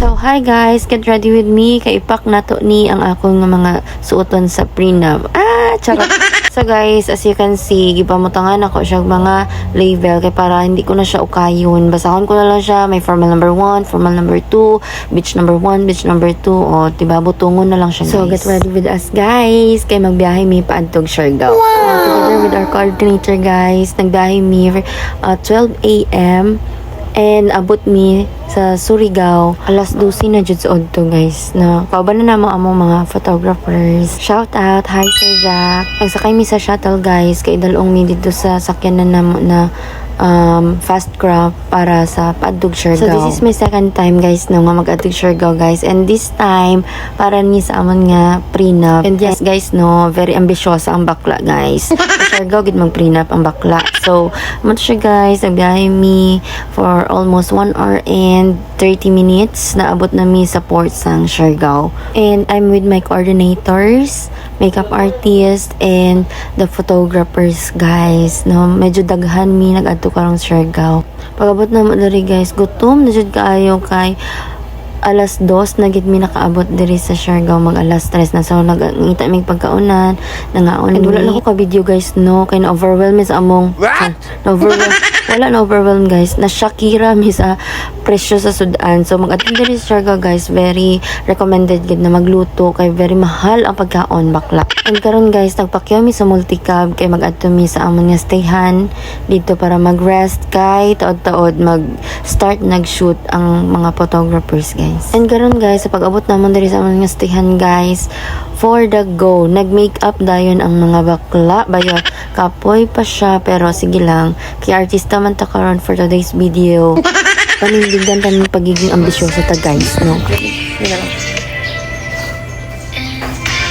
So, hi guys! Get ready with me. Kaipak na to ni ang akong mga suoton sa prenup. Charot! So guys, as you can see, gipamutangan ako siya mga label kay para hindi ko na siya ukayon. Basahon ko na lang siya. May formal number 1, formal number 2, beach number 1, beach number 2. O, diba? Butungon na lang siya, guys. So, get ready with us, guys. Kay magbiyahe mi paadtog Siargao. Wow! Together with our coordinator, guys. Nagbiyahe mi 12 a.m. And abot mi sa Surigao alas 12 na jud sa odto, guys. No, kauban na namo among mga photographers. Shout out, hi Sir Jack. Nagsakay mi sa shuttle, guys, kay dalong mi dito sa sakyan na namo na fast craft para sa Padug Siargao. So this is my second time, guys, no, nga mag-adug Siargao, guys. And this time para ni sa amon nga prenup. And yes, guys, no, very ambisyosa ang bakla, guys. Siargao gid mag prenup ang bakla. So mo siya, guys, nagbiyahe mi for almost 1 hour and 30 minutes. Naabot na mi sa port sang Siargao. And I'm with my coordinators, makeup artist, and the photographers, guys. No, medyo daghan mi nag-adto karong Siargao. Pag-abot na mo diri, guys, gutom na jud kaayo kay alas 2 na gid mi nakaabot diri sa Siargao, mag alas 3 na. So nagngita mi pagkaunan, nangaon. And wala na ko ka video, guys, no, kay na overwhelm sa among na overwhelm, guys. Na Shakira mi sa presyo sa sudan. So mag-attend diri sa Siargao, guys, very recommended gid na magluto kay very mahal ang pagkaon, bakla. And karon, guys, nagpakyaw mi sa multicab kay mag-adto mi sa amon nga stayhan dito para mag-rest kay taod-taod mag-start nag-shoot ang mga photographers, guys. And karon, guys, sa pag-abot namon diri sa amon nga stayhan, guys, for the go, nag-makeup dayon ang mga bakla. Bayo, kapoy pa siya, pero sige lang, kay artista man ta karon for today's video. Panindigan ta ng pagiging ambisyoso ta, guys, no?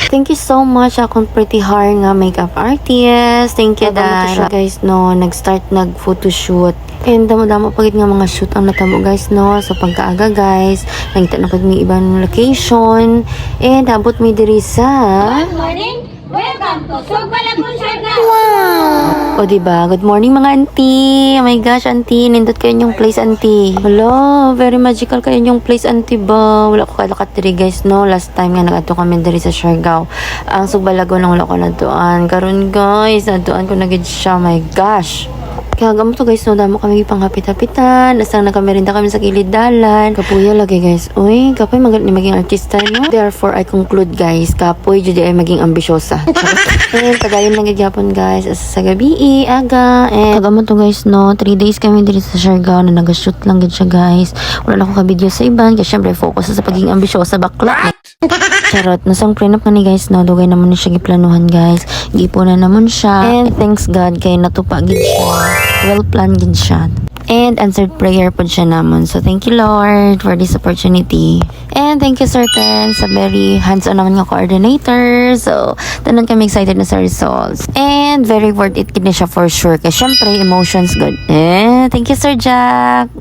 Thank you so much akong pretty hard nga makeup artist. Thank you, dahil guys, no, nag-start nag-photoshoot. And damo-damo pagit nga mga shoot ang natamo, guys, no. So pagkaaga, guys, nagita na pag may ibang location. And abot mi diri sa Good morning! Welcome to Sugbalakon, Siargao! Wow! O, diba? Good morning, mga auntie. Oh my gosh, auntie. Nindot kayo yung place, auntie. Hello, very magical kayo yung place, auntie ba? Wala ko kalakat diri, guys, no? Last time nga nag-ato kami diri sa Siargao. Ang Sugbalagon lang wala ko natuan. Karon, guys, natuan ko na gid siya. Oh my gosh! Kaya gamo to, guys, no, damo kami panghapit-hapitan. Asang nakamerinda kami sa kilid dalan. Kapuya lagi, guys. Uy, kapoy magaling maging artista, no? Therefore, I conclude, guys, kapoy jud ay maging ambisyosa. And padayon lang gyapon, guys, sa gabi, aga. And kagamo to, guys, no, 3 days kami diri sa Siargao na naga-shoot lang gid siya, guys. Wala na ko ka-video sa iban, kasi syempre focus sa pagiging ambisyosa bakla. Charot, nasang prenup man ni, guys, no, dugay naman ni siya giplanuhan, guys. Gipunan naman siya. And thanks God kay natupa gid siya. Well planned gid siya. And answered prayer po siya naman. So thank you, Lord, for this opportunity. And thank you, Sir Ken, sa very hands-on naman nga coordinator. So tanan kami excited na sa results. And very worth it gid na siya for sure. Kaya syempre emotions good. Thank you, Sir Jack.